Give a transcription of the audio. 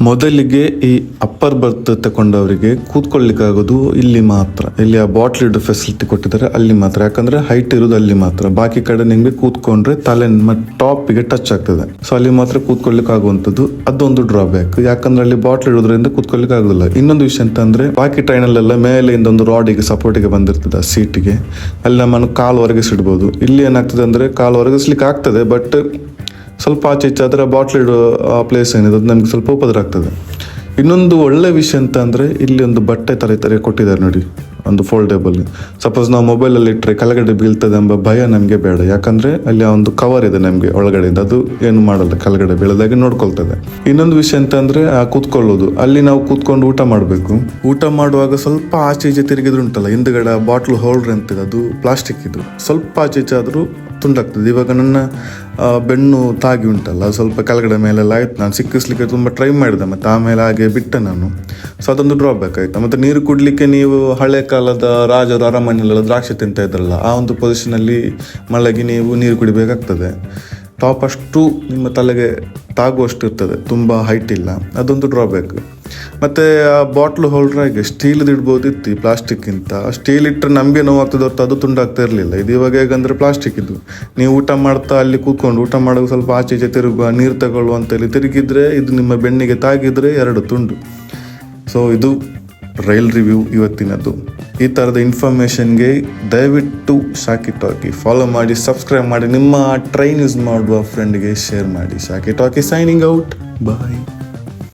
ಮೊದಲಿಗೆ ಈ ಅಪ್ಪರ್ ಬರ್ತ್ ತಗೊಂಡವರಿಗೆ ಕೂತ್ಕೊಳ್ಳಿಕ್ಕಾಗೋದು ಇಲ್ಲಿ ಮಾತ್ರ. ಇಲ್ಲಿ ಆ ಬಾಟ್ಲ್ ಇಡೋ ಫೆಸಿಲಿಟಿ ಕೊಟ್ಟಿದ್ದಾರೆ ಅಲ್ಲಿ ಮಾತ್ರ, ಯಾಕಂದ್ರೆ ಹೈಟ್ ಇರೋದು ಅಲ್ಲಿ ಮಾತ್ರ. ಬಾಕಿ ಕಡೆ ನಿಮ್ಗೆ ಕೂತ್ಕೊಂಡ್ರೆ ತಲೆ ಟಾಪಿಗೆ ಟಚ್ ಆಗ್ತದೆ. ಸೊ ಅಲ್ಲಿ ಮಾತ್ರ ಕೂತ್ಕೊಳ್ಳಿಕ್ ಆಗುವಂಥದ್ದು, ಅದೊಂದು ಡ್ರಾಬ್ಯಾಕ್. ಯಾಕಂದ್ರೆ ಅಲ್ಲಿ ಬಾಟ್ಲ್ ಇಡೋದ್ರಿಂದ ಕೂತ್ಕೊಳ್ಳಿಕ್ ಆಗೋದಿಲ್ಲ. ಇನ್ನೊಂದು ವಿಷಯ ಅಂತ ಅಂದ್ರೆ, ಬಾಕಿ ಟ್ರೈನಲ್ಲೆಲ್ಲ ಮೇಲೆಯಿಂದ ಒಂದು ರಾಡಿಗೆ ಸಪೋರ್ಟಿಗೆ ಬಂದಿರ್ತದೆ ಆ ಸೀಟಿಗೆ, ಅಲ್ಲಿ ನಮ್ಮನ್ನು ಕಾಲು ಒರಗಿಸಿಡ್ಬೋದು. ಇಲ್ಲಿ ಏನಾಗ್ತದೆ ಅಂದ್ರೆ ಕಾಲು ಒರಗಿಸ್ಲಿಕ್ಕೆ ಆಗ್ತದೆ, ಬಟ್ ಸ್ವಲ್ಪ ಆಚೆ ಈಚೆ ಆದರೆ ಬಾಟ್ಲ್ ಇಡೋ ಪ್ಲೇಸ್ ಏನಿದೆ ಅದು ನಮ್ಗೆ ಸ್ವಲ್ಪ ಉಪದ್ರ ಆಗ್ತದೆ. ಇನ್ನೊಂದು ಒಳ್ಳೆ ವಿಷಯ ಅಂತ ಅಂದರೆ, ಇಲ್ಲಿ ಒಂದು ಬಟ್ಟೆ ತರ ಕೊಟ್ಟಿದ್ದಾರೆ ನೋಡಿ, ಒಂದು ಫೋಲ್ಡೇಬಲ್. ಸಪೋಸ್ ನಾವು ಮೊಬೈಲಲ್ಲಿ ಇಟ್ಟರೆ ಕೆಳಗಡೆ ಬೀಳ್ತದೆ ಎಂಬ ಭಯ ನಮಗೆ ಬೇಡ, ಯಾಕಂದರೆ ಅಲ್ಲಿ ಆ ಒಂದು ಕವರ್ ಇದೆ ನಮಗೆ ಒಳಗಡೆಯಿಂದ, ಅದು ಏನು ಮಾಡಲ್ಲ, ಕೆಳಗಡೆ ಬೀಳದಾಗೆ ನೋಡ್ಕೊಳ್ತದೆ. ಇನ್ನೊಂದು ವಿಷಯ ಅಂತ ಅಂದರೆ ಕೂತ್ಕೊಳ್ಳೋದು. ಅಲ್ಲಿ ನಾವು ಕೂತ್ಕೊಂಡು ಊಟ ಮಾಡಬೇಕು. ಊಟ ಮಾಡುವಾಗ ಸ್ವಲ್ಪ ಆಚೆ ಈಚೆ ತಿರುಗಿದ್ರು ಉಂಟಲ್ಲ, ಹಿಂದುಗಡೆ ಬಾಟ್ಲ್ ಹೋಲ್ಡರ್ ಅಂತಿದೆ, ಅದು ಪ್ಲಾಸ್ಟಿಕ್ ಇದು, ಸ್ವಲ್ಪ ಆಚೆ ಈಚೆ ಆದರೂ ತುಂಡಾಗ್ತದೆ. ಇವಾಗ ನನ್ನ ಬೆನ್ನು ತಾಗಿ ಉಂಟಲ್ಲ, ಸ್ವಲ್ಪ ಕೆಳಗಡೆ ಮೇಲೆಲ್ಲ ಆಯ್ತು. ನಾನು ಸಿಕ್ಕಿಸ್ಲಿಕ್ಕೆ ತುಂಬ ಟ್ರೈ ಮಾಡಿದೆ, ಮತ್ತು ಆಮೇಲೆ ಹಾಗೆ ಬಿಟ್ಟೆ ನಾನು. ಸೊ ಅದೊಂದು ಡ್ರಾಬ್ಯಾಕ್ ಆಯ್ತು. ಮತ್ತು ನೀರು ಕುಡ್ಲಿಕ್ಕೆ ನೀವು ಹಳೆ ಕಾಲದ ರಾಜರು ಅರಮನೆಯಲ್ಲೆಲ್ಲ ದ್ರಾಕ್ಷಿ ತಿಂತ ಇದ್ರಲ್ಲ, ಆ ಒಂದು ಪೊಸಿಷನಲ್ಲಿ ಮಲಗಿ ನೀವು ನೀರು ಕುಡಿಬೇಕಾಗ್ತದೆ. ಟಾಪ್ ಅಷ್ಟು ನಿಮ್ಮ ತಲೆಗೆ ತಾಗುವಷ್ಟು ಇರ್ತದೆ, ತುಂಬ ಹೈಟ್ ಇಲ್ಲ, ಅದೊಂದು ಡ್ರಾಬ್ಯಾಕ್. ಮತ್ತು ಆ ಬಾಟ್ಲು ಹೋಲ್ಡ್ರ್ ಹಾಗೆ ಸ್ಟೀಲ್ದು ಇಡ್ಬೋದಿತ್ತು ಈ ಪ್ಲಾಸ್ಟಿಕ್ಕಿಂತ. ಸ್ಟೀಲ್ ಇಟ್ಟರೆ ನಮಗೆ ನೋವಾಗ್ತದೆ ಹೊರತು ಅದು ತುಂಡಾಗ್ತಾ ಇರಲಿಲ್ಲ. ಇದು ಇವಾಗ ಹೇಗಂದರೆ ಪ್ಲಾಸ್ಟಿಕ್ ಇದು, ನೀವು ಊಟ ಮಾಡ್ತಾ ಅಲ್ಲಿ ಕೂತ್ಕೊಂಡು ಊಟ ಮಾಡೋದು ಸ್ವಲ್ಪ ಆಚೆ ಈಚೆ ತಿರುಗುವ, ನೀರು ತಗೊಳ್ಳುವ ಅಂತೇಳಿ ತಿರುಗಿದ್ರೆ ಇದು ನಿಮ್ಮ ಬೆನ್ನಿಗೆ ತಾಗಿದ್ರೆ 2 ತುಂಡು. ಸೊ ಇದು ರೈಲ್ ರಿವ್ಯೂ ಇವತ್ತಿನದ್ದು. ಈ ಥರದ ಇನ್ಫಾರ್ಮೇಷನ್ಗೆ ದಯವಿಟ್ಟು ಶಾಕಿ ಟಾಕಿ ಫಾಲೋ ಮಾಡಿ, ಸಬ್ಸ್ಕ್ರೈಬ್ ಮಾಡಿ, ನಿಮ್ಮ ಟ್ರೈನ್ ಯೂಸ್ ಮಾಡುವ ಫ್ರೆಂಡ್ಗೆ ಶೇರ್ ಮಾಡಿ. ಶಾಕಿ ಟಾಕಿ ಸೈನಿಂಗ್ ಔಟ್, ಬಾಯ್.